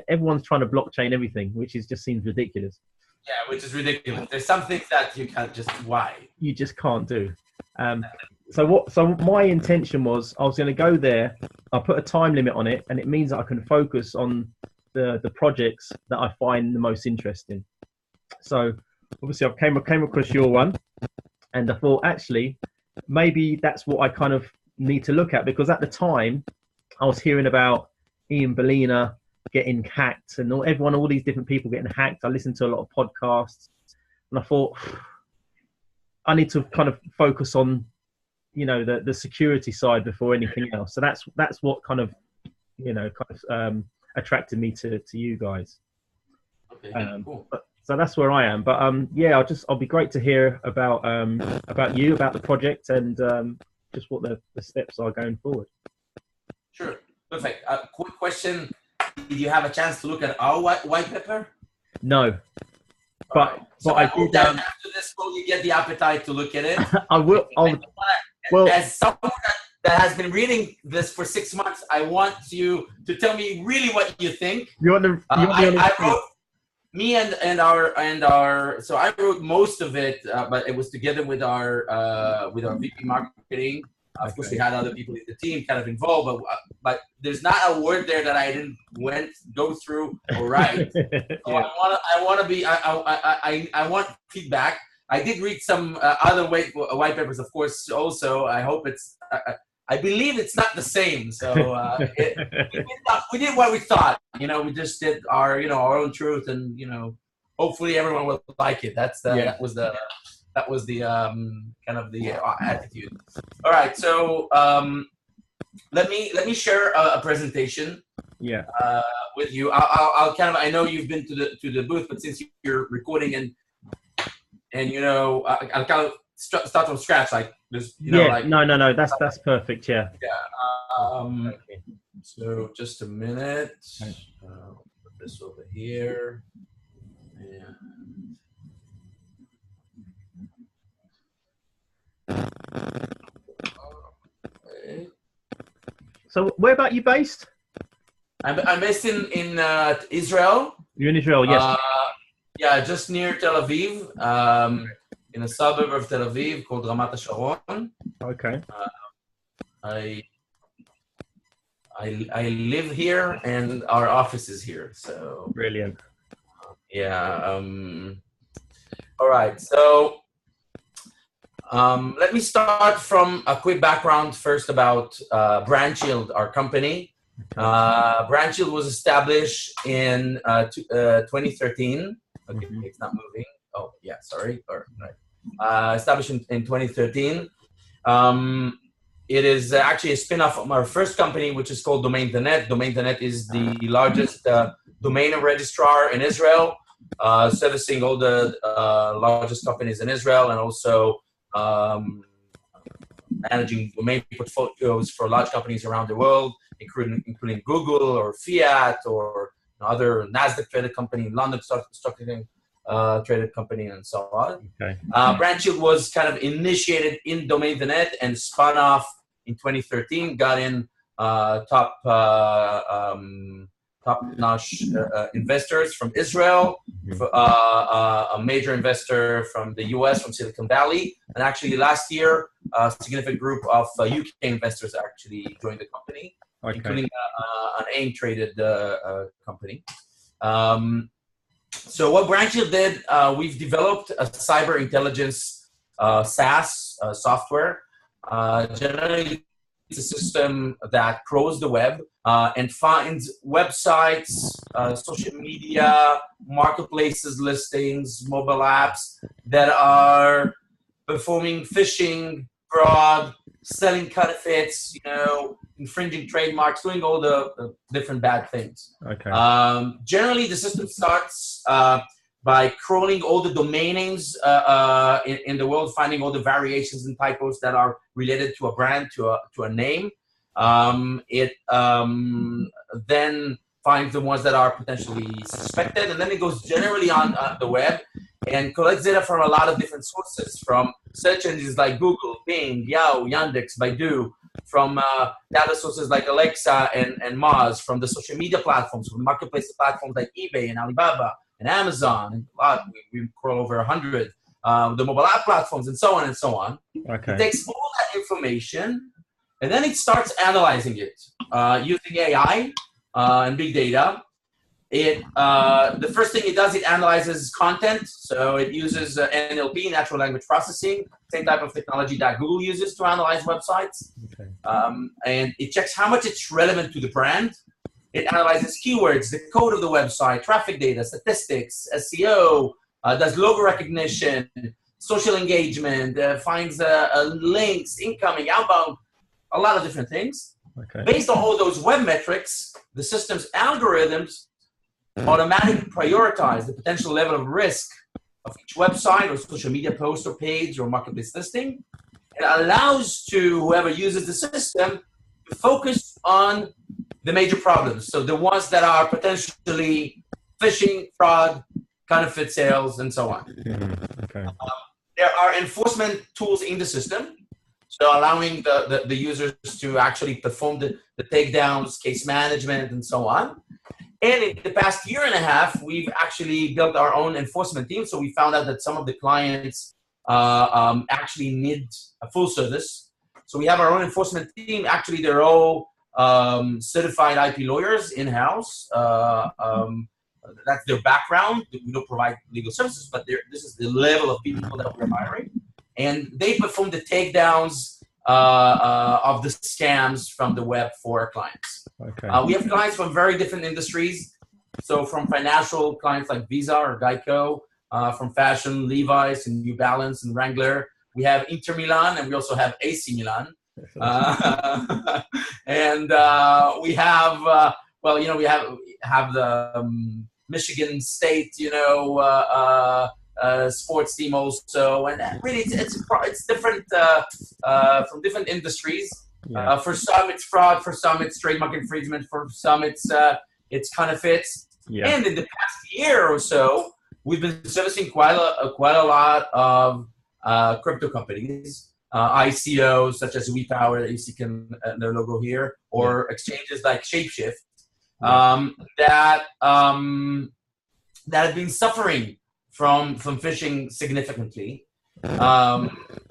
everyone's trying to blockchain everything, which is just seems ridiculous. Yeah, which is ridiculous. There's some things that you can't just, why? You just can't do. So my intention was I was going to go there. I put a time limit on it, and it means that I can focus on the projects that I find the most interesting. So obviously I came across your one, and I thought actually maybe that's what I kind of need to look at, because at the time I was hearing about Ian Bellina getting hacked and all these different people getting hacked. I listened to a lot of podcasts, and I thought I need to kind of focus on, the security side before anything else. So that's what kind of, attracted me to you guys. Okay, cool. So that's where I am. But yeah, I'll be great to hear about you, about the project, and just what the steps are going forward. Sure, perfect. Quick question: did you have a chance to look at our white paper? No, but I hope that after this call you get the appetite to look at it. I will. As someone that has been reading this for 6 months, I want you to tell me really what you think. I wrote me and our. So I wrote most of it, but it was together with our VP marketing. Of course, we had other people in the team kind of involved, but there's not a word there that I didn't go through or write. So yeah. I want feedback. I did read some other white papers, of course. Also, I hope it's. I believe it's not the same. So we did what we thought. We just did our own truth, and hopefully everyone will like it. That was the kind of the attitude. All right, so let me share a presentation. Yeah. With you, I'll kind of. I know you've been to the booth, but since you're recording and I'll kind of start from scratch, like this. No. That's perfect. Yeah. Yeah. So just a minute. Put this over here. Okay. So where about you based? I'm based in Israel. You're in Israel, yes. Yeah, just near Tel Aviv, in a suburb of Tel Aviv called Ramat HaSharon. Okay. I live here, and our office is here. So brilliant. Yeah. All right. So let me start from a quick background first about BrandShield, our company. BrandShield was established in 2013. Okay, it's not moving. Oh, yeah, sorry. All right. Established in 2013. It is actually a spin-off from our first company, which is called Domain.net. Domain.net is the largest domain registrar in Israel, servicing all the largest companies in Israel, and also managing domain portfolios for large companies around the world, including Google or Fiat or other Nasdaq traded company, London stock exchange traded company, and so on. Okay. BrandShield was kind of initiated in Domain.net and spun off in 2013. Got in top-notch investors from Israel, a major investor from the US, from Silicon Valley, and actually last year, a significant group of UK investors actually joined the company, including an AIM-traded company. So what BrandShield did, we've developed a cyber intelligence SaaS software. Generally, it's a system that crawls the web and finds websites, social media, marketplaces, listings, mobile apps that are performing phishing, fraud, selling counterfeits, infringing trademarks, doing all the different bad things. Okay. Generally, the system starts by crawling all the domain names in the world, finding all the variations and typos that are related to a brand, to a name. It then finds the ones that are potentially suspected, and then it goes generally on the web and collects data from a lot of different sources, from search engines like Google, Bing, Yahoo, Yandex, Baidu, from data sources like Alexa and Moz, from the social media platforms, from the marketplace platforms like eBay and Alibaba and Amazon, and a lot, we crawl over 100, the mobile app platforms, and so on and so on. Okay. It takes all that information, and then it starts analyzing it using AI and big data. The first thing it does, it analyzes content. So it uses NLP, natural language processing, same type of technology that Google uses to analyze websites. Okay. And it checks how much it's relevant to the brand. It analyzes keywords, the code of the website, traffic data, statistics, SEO, does logo recognition, social engagement, finds links, incoming, outbound, a lot of different things. Okay. Based on all those web metrics, the system's algorithms automatically prioritize the potential level of risk of each website or social media post or page or marketplace listing. It allows to whoever uses the system to focus on the major problems. So the ones that are potentially phishing, fraud, counterfeit sales, and so on. Okay. There are enforcement tools in the system, so allowing the users to actually perform the takedowns, case management, and so on. And in the past year and a half, we've actually built our own enforcement team. So we found out that some of the clients actually need a full service. So we have our own enforcement team. Actually, they're all certified IP lawyers in-house. That's their background. We don't provide legal services, but this is the level of people that we're hiring. And they perform the takedowns of the scams from the web for our clients. Okay. We have clients from very different industries. So from financial clients like Visa or Geico, from fashion, Levi's and New Balance and Wrangler. We have Inter Milan, and we also have AC Milan. And we have, we have the Michigan State, sports team also, and really it's different from different industries. Yeah. For some it's fraud, for some it's trademark infringement, for some it's counterfeits. Yeah. And in the past year or so, we've been servicing quite a lot of crypto companies, ICOs such as WePower that you see their logo here, or exchanges like Shapeshift that have been suffering from phishing significantly.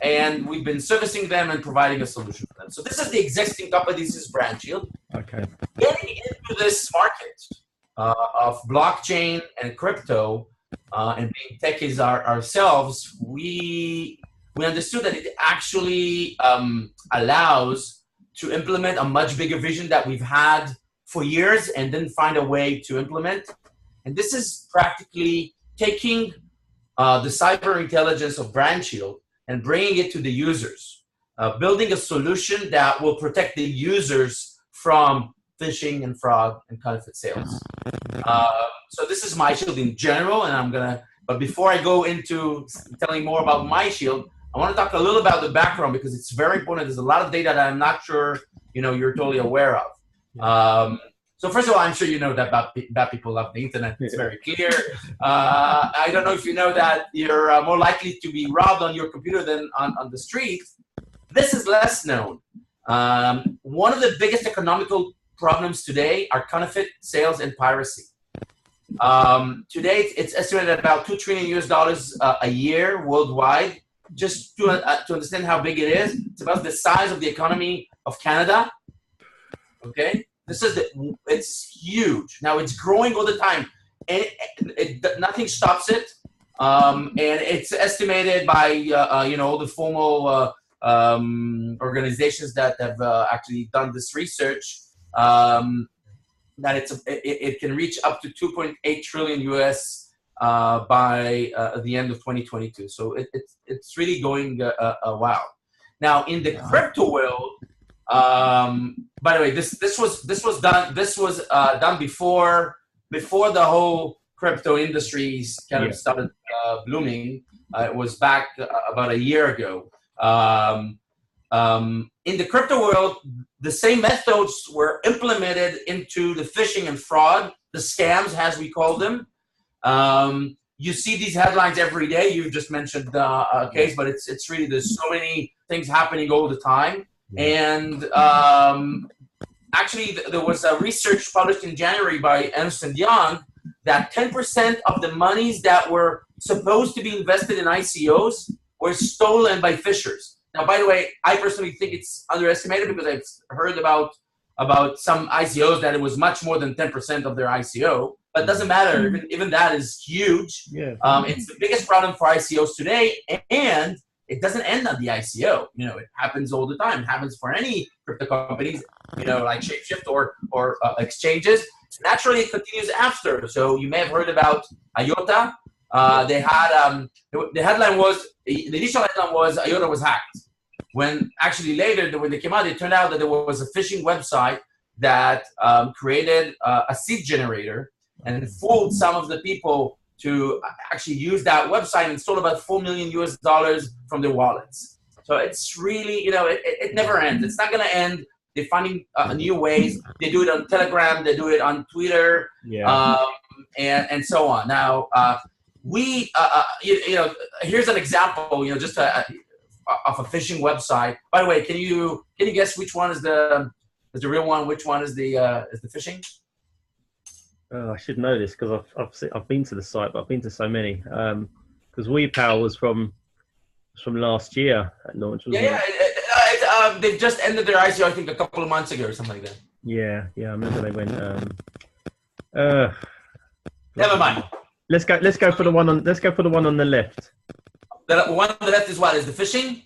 And we've been servicing them and providing a solution for them. So this is the existing company. This is BrandShield. Okay. Getting into this market of blockchain and crypto and being techies ourselves, we understood that it actually allows to implement a much bigger vision that we've had for years and didn't find a way to implement. And this is practically taking the cyber intelligence of BrandShield and bringing it to the users, building a solution that will protect the users from phishing and fraud and counterfeit sales. So this is MyShield in general, and but before I go into telling more about MyShield, I want to talk a little about the background because it's very important. There's a lot of data that I'm not sure you're totally aware of. So first of all, I'm sure you know that bad people love the internet. It's very clear. I don't know if you know that you're more likely to be robbed on your computer than on the street. This is less known. One of the biggest economical problems today are counterfeit sales and piracy. Today, it's estimated at about $2 trillion a year worldwide. Just to understand how big it is, it's about the size of the economy of Canada. Okay. It's huge. Now it's growing all the time, and nothing stops it. And it's estimated by all the formal organizations that have actually done this research that it can reach up to 2.8 trillion US by the end of 2022. So it's really going a while. Now in the crypto world. By the way, this was done before the whole crypto industries kind of started blooming. It was back about a year ago. In the crypto world, the same methods were implemented into the phishing and fraud, the scams as we call them. You see these headlines every day. You've just mentioned a case, but it's really there's so many things happening all the time. And actually, there was a research published in January by Ernst & Young that 10% of the monies that were supposed to be invested in ICOs were stolen by phishers. Now, by the way, I personally think it's underestimated because I've heard about some ICOs that it was much more than 10% of their ICO. But it doesn't matter. Even that is huge. Yeah. It's the biggest problem for ICOs today, and it doesn't end on the ICO. It happens all the time. It happens for any crypto companies, like Shapeshift or exchanges. Naturally, it continues after. So you may have heard about IOTA. They had the headline was the initial headline was IOTA was hacked. When actually later, when they came out, it turned out that there was a phishing website that created a seed generator and fooled some of the people to actually use that website and stole about $4 million from their wallets. So it's really, it never ends. It's not going to end. They're finding new ways. They do it on Telegram. They do it on Twitter, and so on. Now, here's an example, just of a phishing website. By the way, can you guess which one is the real one? Which one is the phishing? I should know this because I've been to the site, but I've been to so many. Because WePower was from last year at launch. They've just ended their ICO, I think, a couple of months ago or something like that. Yeah, I remember they went. Never mind. Let's go for the one on the left. The one on the left is what? Is the phishing?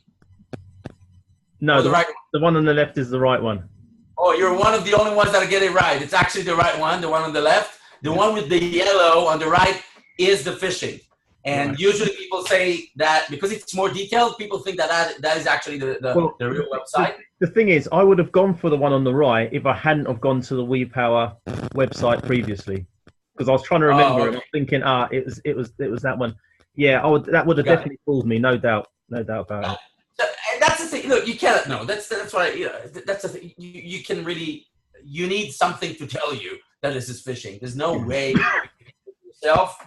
No, the right one? The one on the left is the right one. Oh, you're one of the only ones that get it right. It's actually the right one, the one on the left. The one with the yellow on the right is the phishing. And usually people say that because it's more detailed, people think that is actually the real website. The thing is, I would have gone for the one on the right if I hadn't have gone to the WePower website previously. Because I was trying to remember and I'm thinking, it was that one. Yeah, that would have definitely fooled me, no doubt about it. And that's the thing. Look, you cannot know. That's why that's the thing. You can really need something to tell you that this is phishing. There's no way you can do it yourself.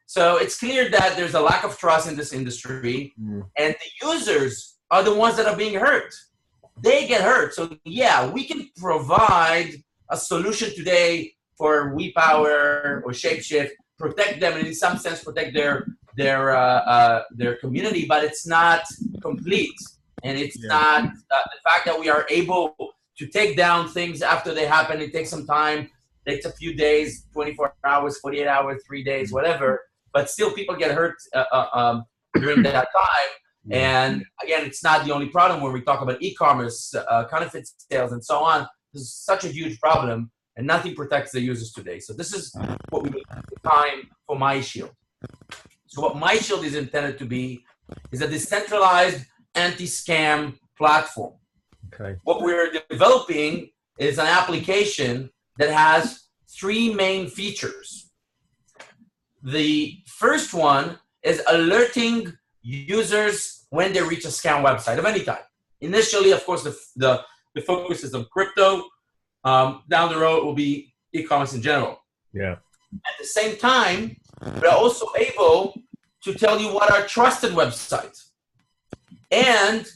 So it's clear that there's a lack of trust in this industry, and the users are the ones that are being hurt. They get hurt. So yeah, we can provide a solution today for WePower or Shapeshift, protect them and in some sense protect their community, but it's not complete. And it's not the fact that we are able to take down things after they happen. It takes some time. It takes a few days, 24 hours, 48 hours, 3 days, whatever. But still people get hurt during that time. And again, it's not the only problem when we talk about e-commerce, counterfeit sales, and so on. This is such a huge problem, and nothing protects the users today. So this is what we need at the time for MyShield. So what MyShield is intended to be is a decentralized anti-scam platform. Okay. What we're developing is an application that has three main features. The first one is alerting users when they reach a scam website of any type. Initially, of course, the focus is on crypto. Down the road, it will be e-commerce in general. Yeah. At the same time, we're also able to tell you what are trusted websites. And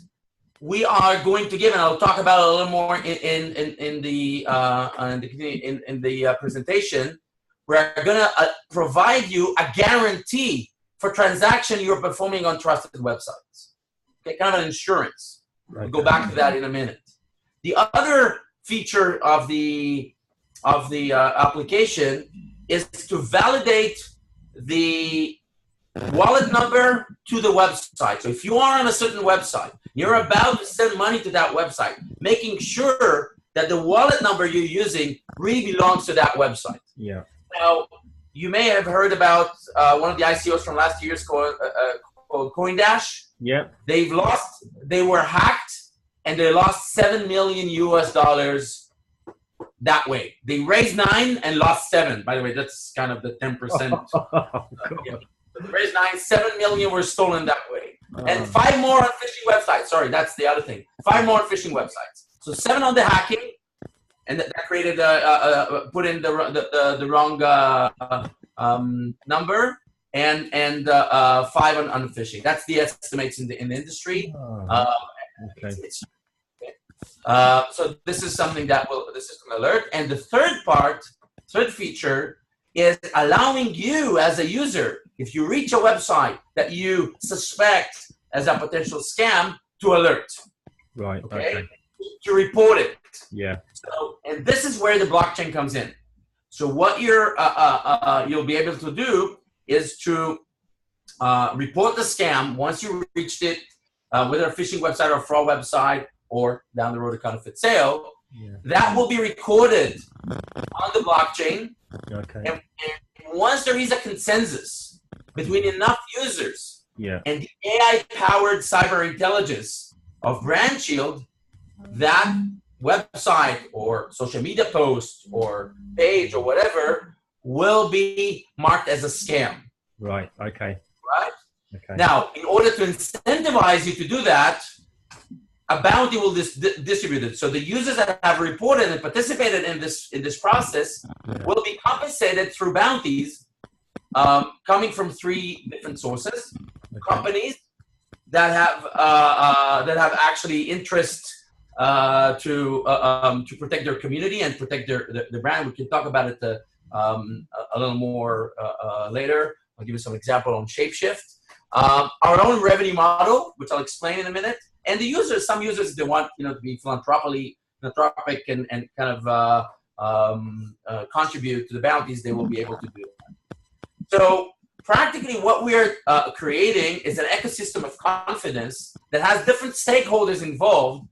we are going to give, and I'll talk about it a little more in the presentation. We're going to provide you a guarantee for transaction you're performing on trusted websites. Okay, kind of an insurance. We'll go back to that in a minute. The other feature of the application is to validate the wallet number to the website. So if you are on a certain website, you're about to send money to that website, making sure that the wallet number you're using really belongs to that website. Yeah. Now, you may have heard about one of the ICOs from last year's called CoinDash. Yeah. They were hacked, and they lost $7 million that way. They raised 9 and lost 7. By the way, that's kind of the 10%. They raised 9, 7 million were stolen that way. And 5 more on phishing websites. Sorry, that's the other thing. 5 more on phishing websites. So 7 on the hacking, and that created put in the wrong number, and 5 on phishing. That's the estimates in the industry. Okay. So this is something that will the system alert. And the third feature is allowing you as a user, if you reach a website that you suspect as a potential scam, to alert. Right. Okay. To report it. Yeah. So, and this is where the blockchain comes in. So what you'll be able to do is to report the scam once you reached it, whether a phishing website or a fraud website, or down the road a counterfeit sale. Yeah. That will be recorded on the blockchain. Okay. And once there is a consensus between enough users and the AI-powered cyber intelligence of BrandShield, that website or social media post or page or whatever will be marked as a scam. Right. Okay. Right? Okay. Now, in order to incentivize you to do that, a bounty will distribute it. So the users that have reported and participated in this process will be compensated through bounties coming from 3 different sources. Okay. Companies that have actually interest to protect their community and protect their brand. We can talk about it a little more later. I'll give you some example on Shapeshift. Our own revenue model, which I'll explain in a minute. And the users, some users, they want to be philanthropic and kind of contribute to the bounties. They will be able to do that. So practically what we're creating is an ecosystem of confidence that has different stakeholders involved.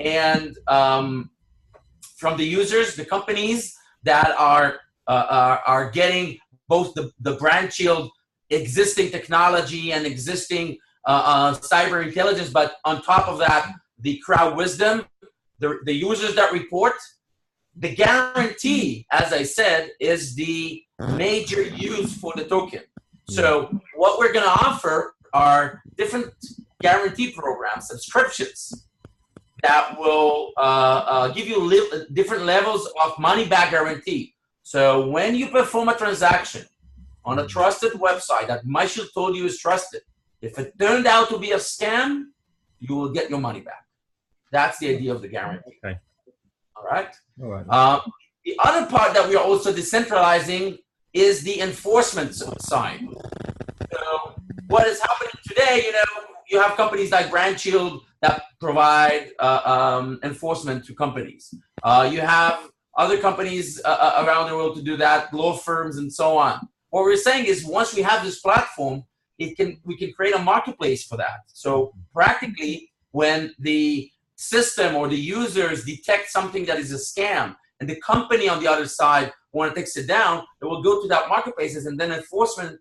And from the users, the companies that are getting both the BrandShield existing technology and existing cyber intelligence, but on top of that, the crowd wisdom, the users that report. The guarantee, as I said, is the major use for the token. So what we're going to offer are different guarantee programs, subscriptions, that will give you different levels of money-back guarantee. So when you perform a transaction on a trusted website that MyShield told you is trusted, if it turned out to be a scam, you will get your money back. That's the idea of the guarantee. Okay. All right? All right. The other part that we are also decentralizing is the enforcement side. So what is happening today, you have companies like BrandShield that provide enforcement to companies. You have other companies around the world to do that, law firms and so on. What we're saying is once we have this platform, we can create a marketplace for that. So practically when the system or the users detect something that is a scam and the company on the other side want to take it down, it will go to that marketplaces, and then enforcement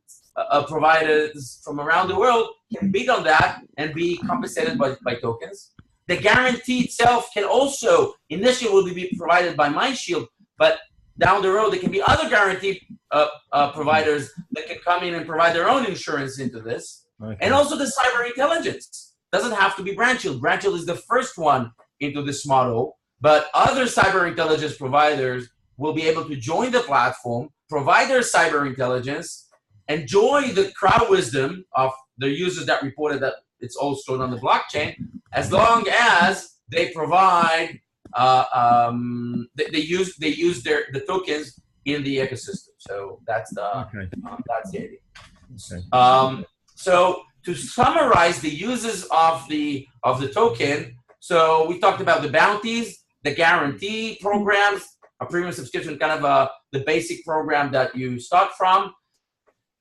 providers from around the world can bid on that and be compensated by tokens. The guarantee itself can also initially will be provided by MyShield, but down the road there can be other guarantee providers that can come in and provide their own insurance into this. Okay. And also the cyber intelligence. Doesn't have to be BrandShield. BrandShield is the first one into this model, but other cyber intelligence providers will be able to join the platform, provide their cyber intelligence, enjoy the crowd wisdom of the users that reported that it's all stored on the blockchain, as long as they provide, they use the tokens in the ecosystem. So that's the that's the idea. Okay. So to summarize the uses of the token, so we talked about the bounties, the guarantee programs, a premium subscription, kind of the basic program that you start from.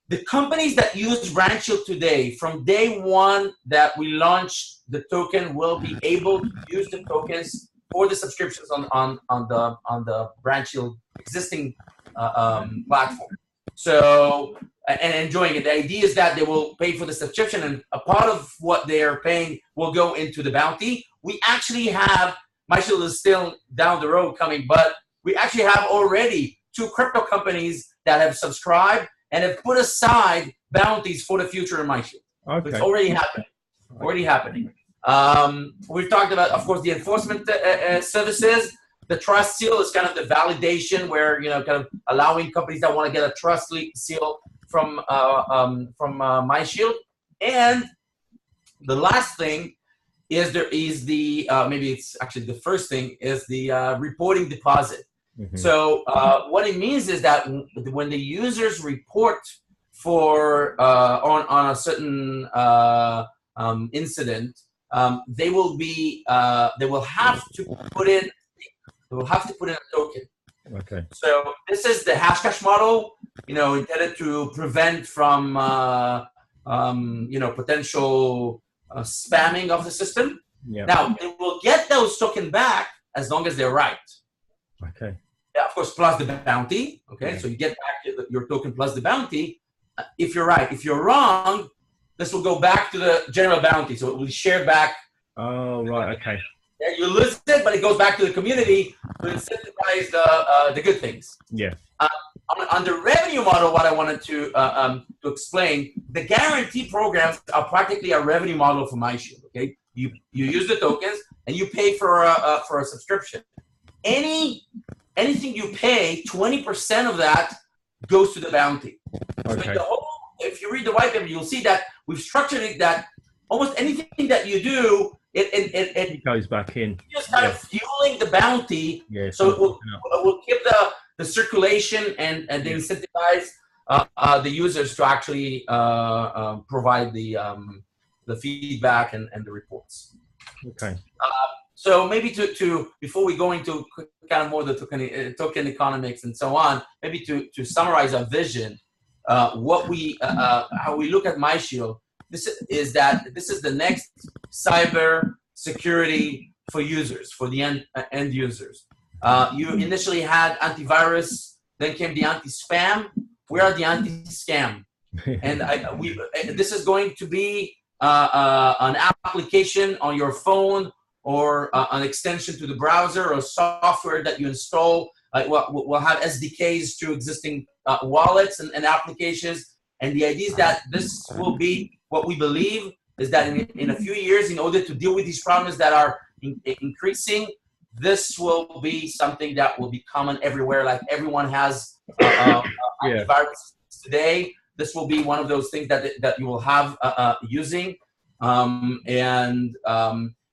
The companies that use BrandShield today, from day one that we launched the token, will be able to use the tokens for the subscriptions on the BrandShield existing platform. So, and enjoying it. The idea is that they will pay for the subscription, and a part of what they are paying will go into the bounty. We actually have, MyShield is still down the road coming, but we actually have already 2 crypto companies that have subscribed and have put aside bounties for the future in MyShield. Okay. It's already happening. Already happening. We've talked about, of course, the enforcement services. The trust seal is kind of the validation where, kind of allowing companies that want to get a trust seal from MyShield. And the last thing is the maybe it's actually the first thing is the reporting deposit. So what it means is that when the users report for on a certain incident, they will have to put in a token. Okay. So this is the Hashcash model, intended to prevent from potential spamming of the system. Yeah. Now they will get those tokens back as long as they're right. Okay. Yeah, of course, plus the bounty. Okay, Yeah. so you get back your token plus the bounty. If you're right, if you're wrong, this will go back to the general bounty. So it will share back. Oh, right. Okay. Yeah, you lose it, but it goes back to the community to incentivize the good things. Yeah. On the revenue model, what I wanted to explain, the guarantee programs are practically a revenue model for MyShield. Okay, you use the tokens and you pay for a subscription. Anything you pay, 20% of that goes to the bounty. Okay. So if you read the white paper, you'll see that we've structured it that almost anything that you do, it goes back in. Just kind of fueling the bounty. Yeah. So it will keep the circulation and they incentivize the users to actually provide the feedback and the reports. Okay. So maybe to before we go into kind of more the token economics and so on, maybe to summarize our vision, how we look at MyShield, this is the next cyber security for users, for the end users. You initially had antivirus, then came the anti-spam. We are the anti-scam, and this is going to be an application on your phone or an extension to the browser or software that you install. We'll have SDKs to existing wallets and applications. And the idea is that this will be what we believe is that in a few years, in order to deal with these problems that are increasing, this will be something that will be common everywhere. Like everyone has antivirus today. This will be one of those things that you will have using.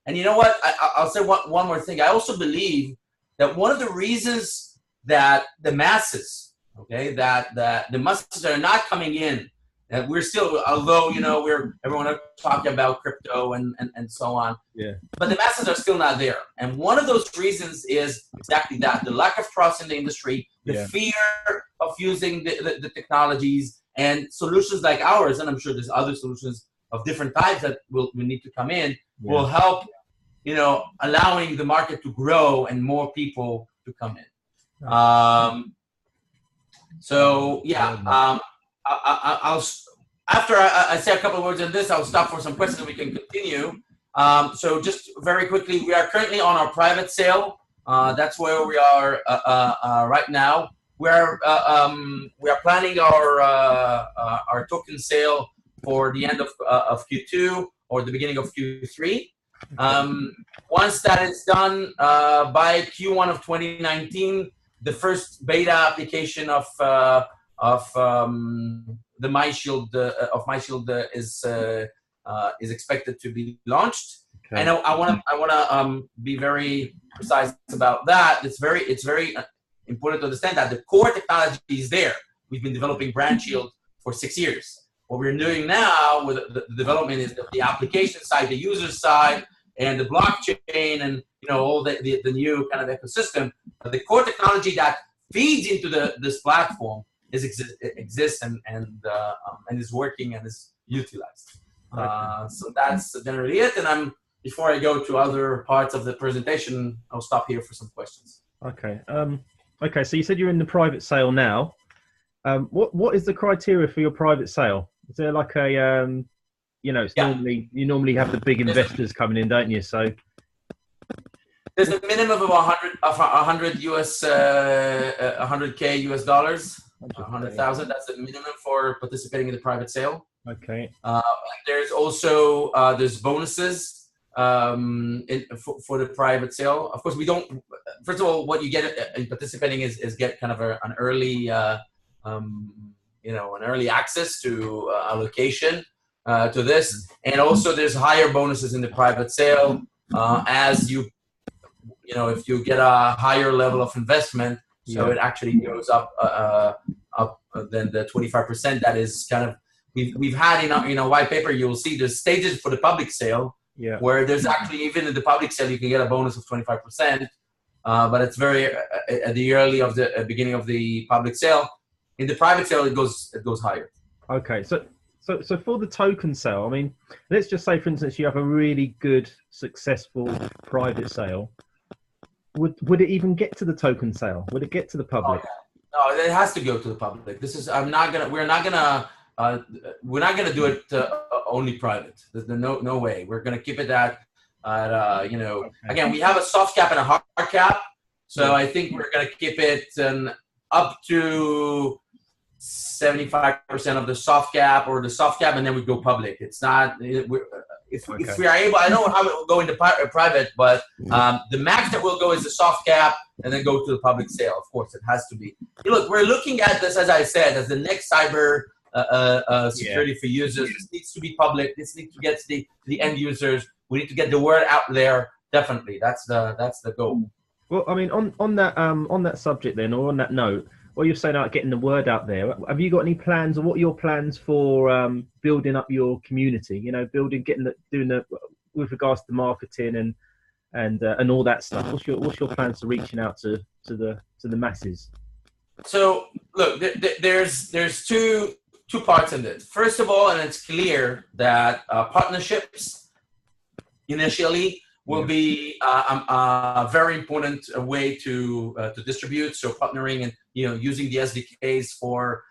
And you know what? I'll say one more thing. I also believe that one of the reasons that the masses, that the masses are not coming in, that we're still, although everyone are talking about crypto and so on, but the masses are still not there. And one of those reasons is exactly that: the lack of trust in the industry, the fear of using the technologies, and solutions like ours. And I'm sure there's other solutions of different types that will need to come in. Will help. Allowing the market to grow and more people to come in. I'll after I say a couple of words on this, I'll stop for some questions and we can continue. So just very quickly, we are currently on our private sale. That's where we are right now. We are planning our token sale for the end of Q2 or the beginning of Q3. Once that is done by Q1 of 2019, the first beta application of the MyShield is expected to be launched. Okay. And I want to be very precise about that. It's very important to understand that the core technology is there. We've been developing BrandShield for 6 years. What we're doing now with the development is the application side, the user side, and the blockchain, and all the new kind of ecosystem. But the core technology that feeds into this platform exists and is working and is utilized. Okay. So that's generally it. And before I go to other parts of the presentation, I'll stop here for some questions. Okay. Okay. So you said you're in the private sale now. What is the criteria for your private sale? Is there like a it's normally you normally have the big investors coming in, don't you? So there's a minimum of 100 US 100K US dollars, 100,000. That's the minimum for participating in the private sale. Okay. There's also there's bonuses for the private sale. Of course, we don't. First of all, what you get in participating is get kind of an early an early access to allocation. to this. And also there's higher bonuses in the private sale as if you get a higher level of investment. So it actually goes up than the 25%. That is kind of, we've had in a white paper, you'll see the stages for the public sale, where there's actually, even in the public sale, you can get a bonus of 25%. But it's very at the early of the beginning of the public sale. In the private sale, it goes higher. Okay, so for the token sale, I mean, let's just say, for instance, you have a really good, successful private sale. Would it even get to the token sale? Would it get to the public? No, it has to go to the public. This is we're not gonna do it only private. There's no way. We're gonna keep it at again, we have a soft cap and a hard cap. So I think we're gonna keep it up to 75% of the soft cap, and then we go public. It's not if we are able. I don't know how it will go into private, but the max that will go is the soft cap, and then go to the public sale. Of course, it has to be. Look, we're looking at this, as I said, as the next cyber security for users. This needs to be public. This needs to get to the end users. We need to get the word out there. Definitely, that's the goal. Well, I mean, on that subject then, or on that note, what you're saying about getting the word out there, have you got any plans, or what are your plans for building up your community? With regards to marketing and all that stuff. What's your plans to reaching out to the masses? So look, there's two parts in this. First of all, and it's clear that partnerships initially will be a very important way to distribute. So partnering and using the SDKs for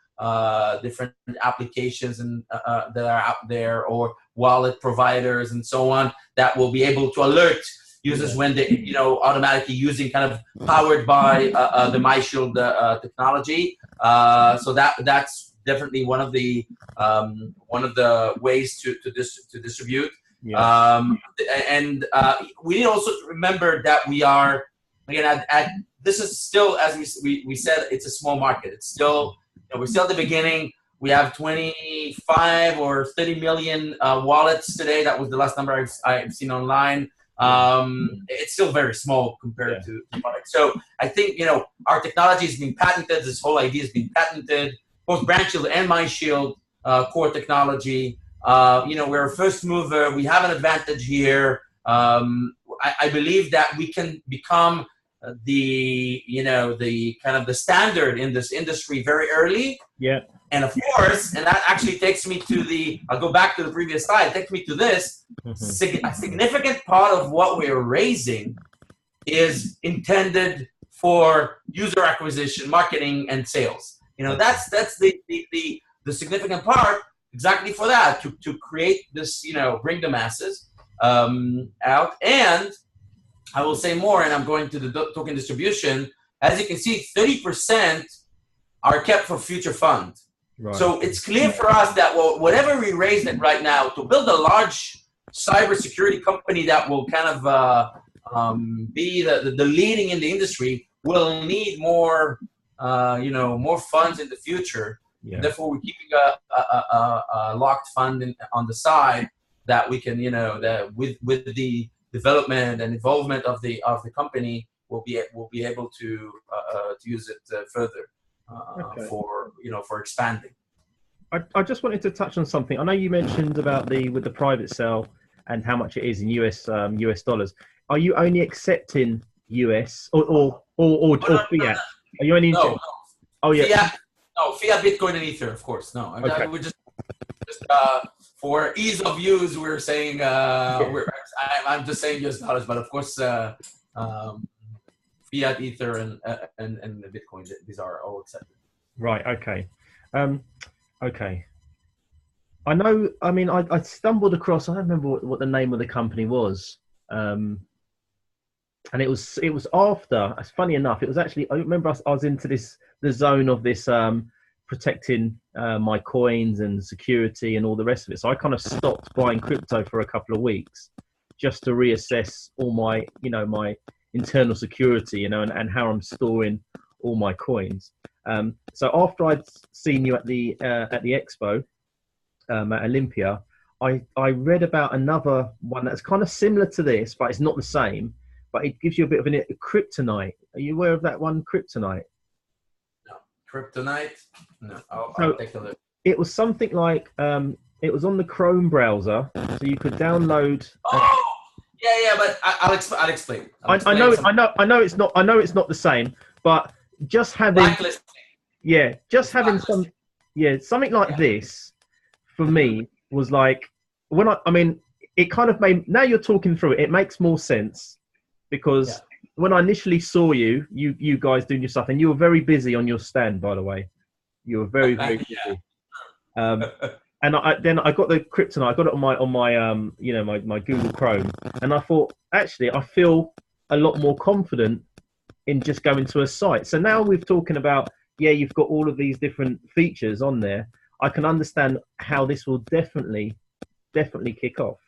different applications and that are out there, or wallet providers and so on, that will be able to alert users when they automatically using, kind of powered by the MyShield technology. So that's definitely one of the ways to distribute. We also remember that we are, again, this is still, as we said, it's a small market. It's still, we're still at the beginning. We have 25 or 30 million wallets today. That was the last number I've seen online. It's still very small compared to products. So I think, our technology is being patented. This whole idea is being patented, both BranchShield and MyShield core technology. We're a first mover. We have an advantage here. I believe that we can become the kind of the standard in this industry very early. Yeah. And of course, and that actually takes me to I'll go back to the previous slide, takes me to this. A significant part of what we're raising is intended for user acquisition, marketing, and sales. That's the significant part, exactly for that, to create this, bring the masses out. And I will say more, and I'm going to the token distribution. As you can see, 30% are kept for future funds. Right. So it's clear for us that whatever we raise right now to build a large cybersecurity company that will kind of be the leading in the industry, will need more, more funds in the future. Yeah. Therefore, we're keeping a locked fund on the side that we can, that with the development and involvement of the company, we'll be able to use it further. For expanding. I just wanted to touch on something. I know you mentioned about with the private sale and how much it is in US dollars. Are you only accepting US or fiat? No. Are you only? No. Oh yeah. Fiat, Bitcoin, and Ether, of course. No, okay. We just for ease of use, we're saying I'm just saying US dollars, but of course. Fiat, Ether, and Bitcoin. These are all accepted. Right. Okay. Okay. I know. I mean, I stumbled across. I don't remember what the name of the company was. And it was after. It's funny enough. It was actually. I remember I was into the zone of this protecting my coins and security and all the rest of it. So I kind of stopped buying crypto for a couple of weeks just to reassess all my my internal security, and how I'm storing all my coins. So after I'd seen you at the expo at Olympia, I read about another one that's kind of similar to this, but it's not the same. But it gives you a bit of a kryptonite. Are you aware of that one, kryptonite? No. Kryptonite? No. I'll So take a look. it was something like it was on the Chrome browser, so you could download. Oh, yeah, but I'll explain. I know it's not. I know it's not the same, but just having Blacklisting. just having something like this for me was like when I mean it kind of made, now you're talking through it, it makes more sense because when I initially saw you guys doing your stuff, and you were very busy on your stand, by the way. You were very busy. And then I got the kryptonite. I got it on my my Google Chrome, and I thought, actually I feel a lot more confident in just going to a site. So now we're talking about, you've got all of these different features on there. I can understand how this will definitely kick off.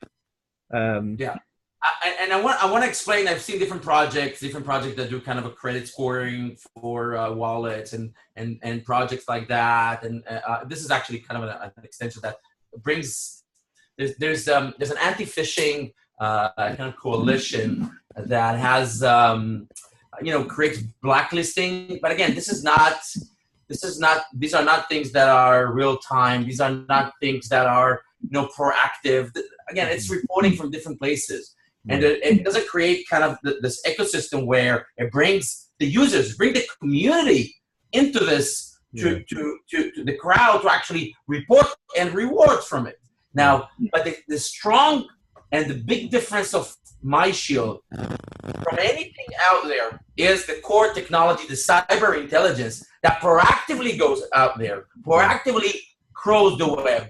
And I want to explain. I've seen different projects that do kind of a credit scoring for wallets and projects like that. And this is actually kind of an extension that brings. There's an anti-phishing kind of coalition that has creates blacklisting. But again, these are not things that are real time. These are not things that are proactive. Again, it's reporting from different places. And it doesn't create kind of this ecosystem where it brings the users, bring the community into this to the crowd to actually report and reward from it. Now, but the strong and the big difference of MyShield from anything out there is the core technology, the cyber intelligence that proactively goes out there, proactively crawls the web,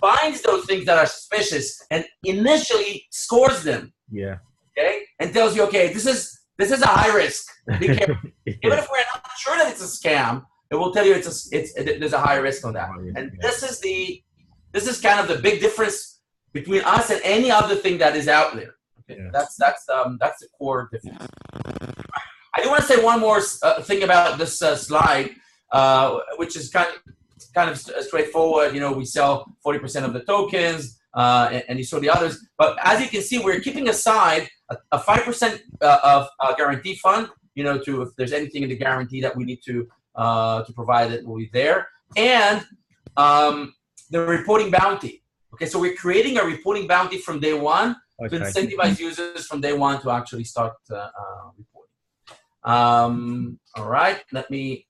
finds those things that are suspicious, and initially scores them. Yeah. Okay. And tells you, okay, this is a high risk. Be careful. Even if we're not sure that it's a scam, it will tell you there's a high risk on that. And this is kind of the big difference between us and any other thing that is out there. Okay. Yeah. That's the core difference. I do want to say one more thing about this slide, which is kind of straightforward. We sell 40% of the tokens. And you saw the others, but as you can see, we're keeping aside a 5% of guarantee fund. To if there's anything in the guarantee that we need to provide, it will be there, and the reporting bounty. Okay, so we're creating a reporting bounty from day one to incentivize users from day one to actually start reporting. All right, let me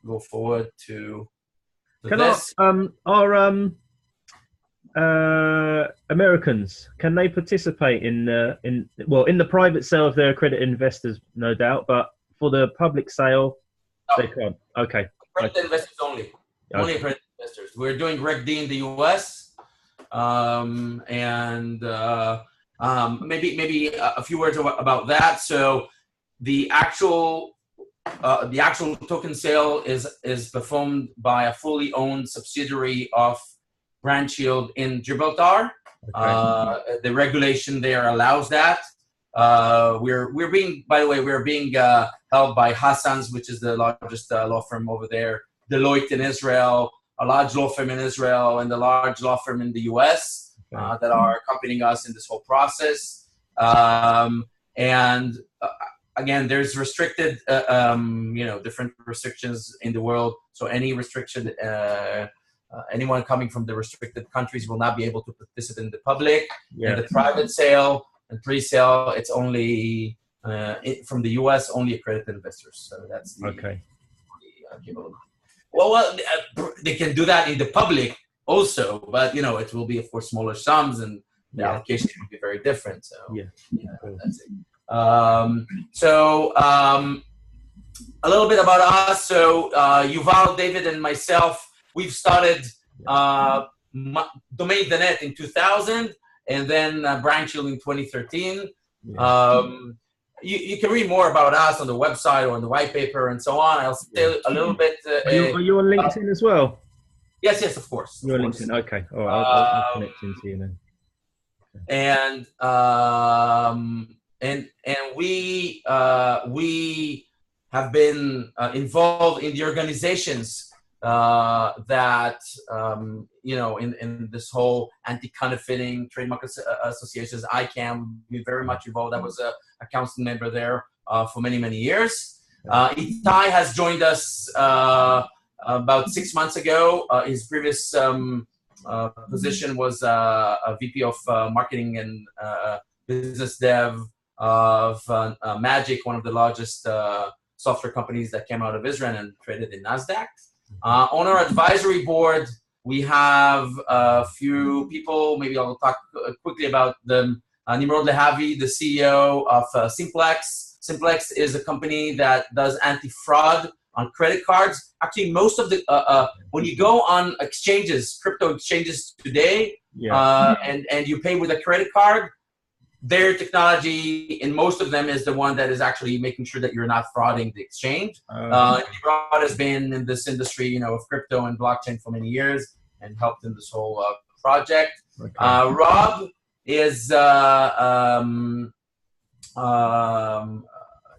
go forward to this. Americans, can they participate in the private sale if they're accredited investors, no doubt, but for the public sale, they can't? Okay. Accredited investors only. Only accredited investors. We're doing Reg D in the US, and maybe a few words about that. So the actual token sale is performed by a fully owned subsidiary of MyShield in Gibraltar. The regulation there allows that. We're being held by Hassan's, which is the largest law firm over there, Deloitte in Israel, a large law firm in Israel, and a large law firm in the US that are accompanying us in this whole process. Again, there's restricted, different restrictions in the world. So any restriction, anyone coming from the restricted countries will not be able to participate in the public. Yeah. In the private sale and pre-sale, it's only from the US, only accredited investors. So that's the, they can do that in the public also, but it will be, of course, smaller sums, and the allocation will be very different. So that's it. A little bit about us. So Yuval, David, and myself, we've started Domain.net in 2000, and then MyShield in 2013. You can read more about us on the website or on the white paper and so on. I'll say a little bit. Are you on LinkedIn as well? Yes, of course. You're on LinkedIn. Okay. All right. I'll connect into you then. And we have been involved in the organizations that in this whole anti-counterfeiting trademark associations, ICAM, we very much involved. I was a council member there for many years. Itai has joined us about 6 months ago. His previous position was a VP of marketing and business dev of Magic, one of the largest software companies that came out of Israel and traded in NASDAQ. On our advisory board, we have a few people. Maybe I'll talk quickly about them. Nimrod Lehavi, the CEO of Simplex. Simplex is a company that does anti-fraud on credit cards. Actually, most of the when you go on exchanges, crypto exchanges today, and you pay with a credit card, their technology in most of them is the one that is actually making sure that you're not frauding the exchange. Nimrod has been in this industry, of crypto and blockchain for many years and helped in this whole project. Okay. Rob is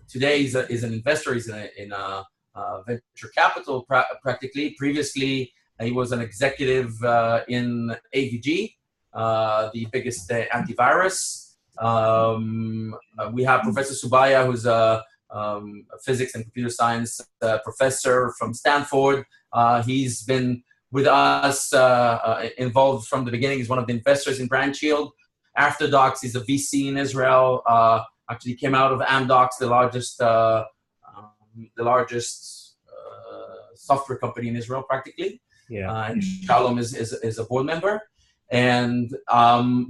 today is an investor. He's in venture capital practically. Previously, he was an executive in AVG, the biggest antivirus. We have Professor Subaya, who's a physics and computer science professor from Stanford. He's been with us, involved from the beginning. He's one of the investors in BranchShield. After Docs, he's a VC in Israel. Actually came out of Amdocs, the largest software company in Israel, practically. And Shalom is a board member. And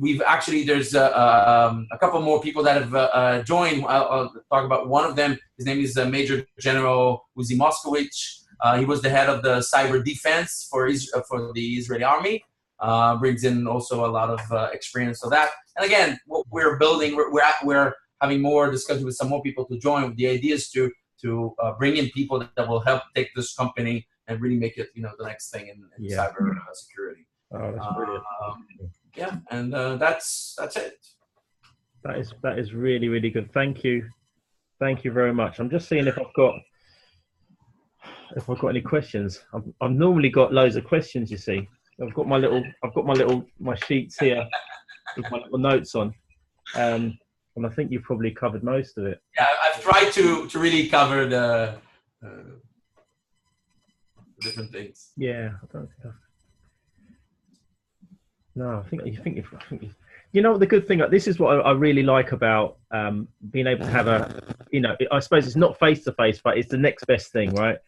we've actually, there's a couple more people that have joined. I'll talk about one of them. His name is Major General Uzi Moskowitz. He was the head of the cyber defense for the Israeli army. Brings in also a lot of experience of that. And again, what we're building, we're having more discussion with some more people to join. The idea is to bring in people that will help take this company and really make it, the next thing in cyber security. Oh, that's brilliant. And that's it. That is really, really good. Thank you very much. I'm just seeing if I've got any questions. I've normally got loads of questions. You see, I've got my sheets here with my little notes on, and I think you've probably covered most of it. Yeah, I've tried to really cover the different things. Yeah, I don't think I've. No, I think the good thing. This is what I really like about being able to have I suppose it's not face to face, but it's the next best thing, right?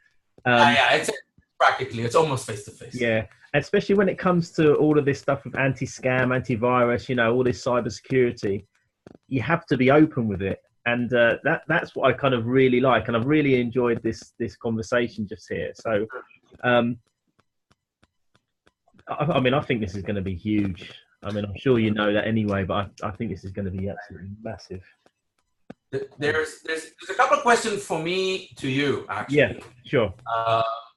It's practically, it's almost face to face. Yeah, especially when it comes to all of this stuff of anti-scam, antivirus, all this cybersecurity. You have to be open with it, and that's what I kind of really like, and I've really enjoyed this conversation just here. So. I think this is going to be huge. I'm sure you know that anyway, but I think this is going to be absolutely massive. There's a couple of questions for me to you, actually. Yeah, sure.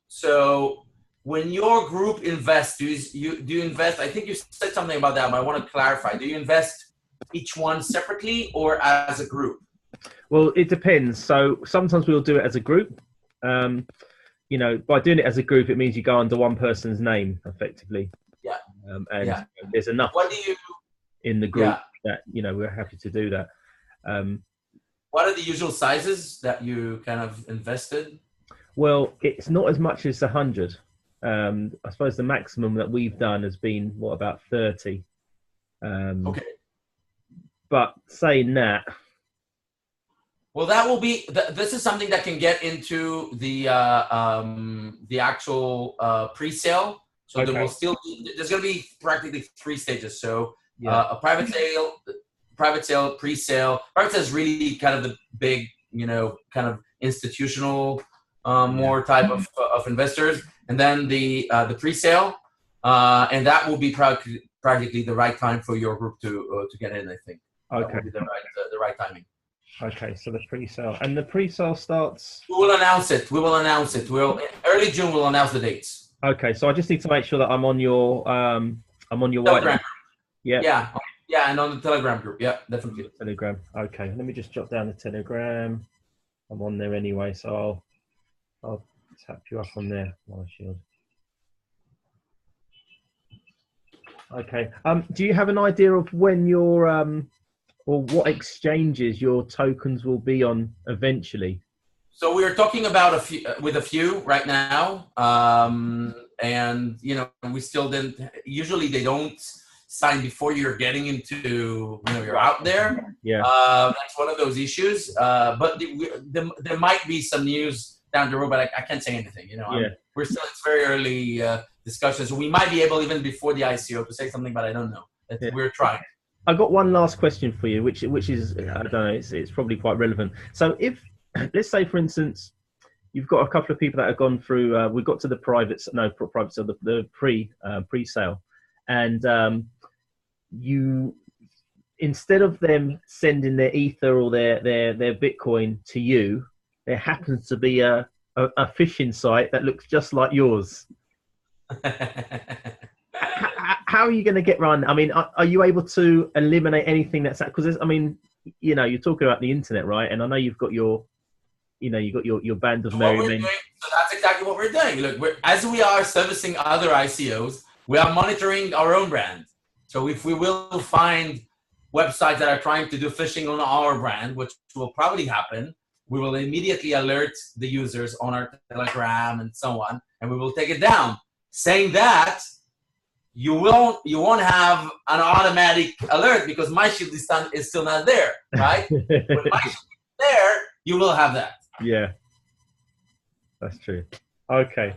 So when your group invests, do you invest? I think you said something about that, but I want to clarify. Do you invest each one separately or as a group? Well, it depends. So sometimes we'll do it as a group. By doing it as a group, it means you go under one person's name, effectively. Yeah. There's enough in the group that, we're happy to do that. What are the usual sizes that you kind of invested? Well, it's not as much as 100. I suppose the maximum that we've done has been, about 30. Okay. But saying that, well, that will be. This is something that can get into the actual pre-sale. So okay. There's going to be practically 3 stages. So a private sale, pre-sale. Private sale is really kind of the big, kind of institutional, more type of investors, and then the pre-sale, and that will be practically the right time for your group to get in. I think. Okay. That will be the right timing. Okay, so the pre-sale, and the pre-sale starts. We will announce it. Early June. We'll announce the dates. Okay, so I just need to make sure that I'm on your Telegram. Yeah, and on the Telegram group. Yeah, definitely. Telegram. Okay, let me just jot down the Telegram. I'm on there anyway, so I'll tap you up on there, MyShield. Okay. Do you have an idea of when your or what exchanges your tokens will be on eventually? So we are talking about a few right now, and we still didn't. Usually they don't sign before you're getting into you're out there. Yeah. That's one of those issues. But there might be some news down the road, but I can't say anything. We're still, it's very early discussions. We might be able even before the ICO to say something, but I don't know. We're trying. I got one last question for you, which is I don't know, it's probably quite relevant. So if let's say, for instance, you've got a couple of people that have gone through. We got to the private sale, the pre-sale, and you, instead of them sending their Ether or their Bitcoin to you, there happens to be a phishing site that looks just like yours. How are you going to get around? I mean, are you able to eliminate anything that's because I mean, you're talking about the internet, right? And I know you've got your band of merry men. So that's exactly what we're doing. Look, as we are servicing other ICOs, we are monitoring our own brand. So if we will find websites that are trying to do phishing on our brand, which will probably happen, we will immediately alert the users on our Telegram and so on, and we will take it down. Saying that, you won't have an automatic alert because MyShield is still not there, right? When MyShield is there, you will have that. Yeah, that's true. Okay.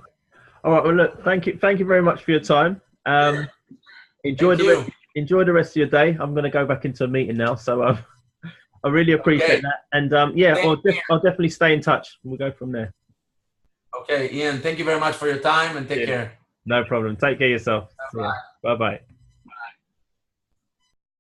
All right. Well, look, thank you very much for your time. Enjoy the rest of your day. I'm going to go back into a meeting now, so I really appreciate that. And I'll definitely stay in touch. We'll go from there. Okay, Ian. Thank you very much for your time, and take care. No problem. Take care of yourself. Bye bye.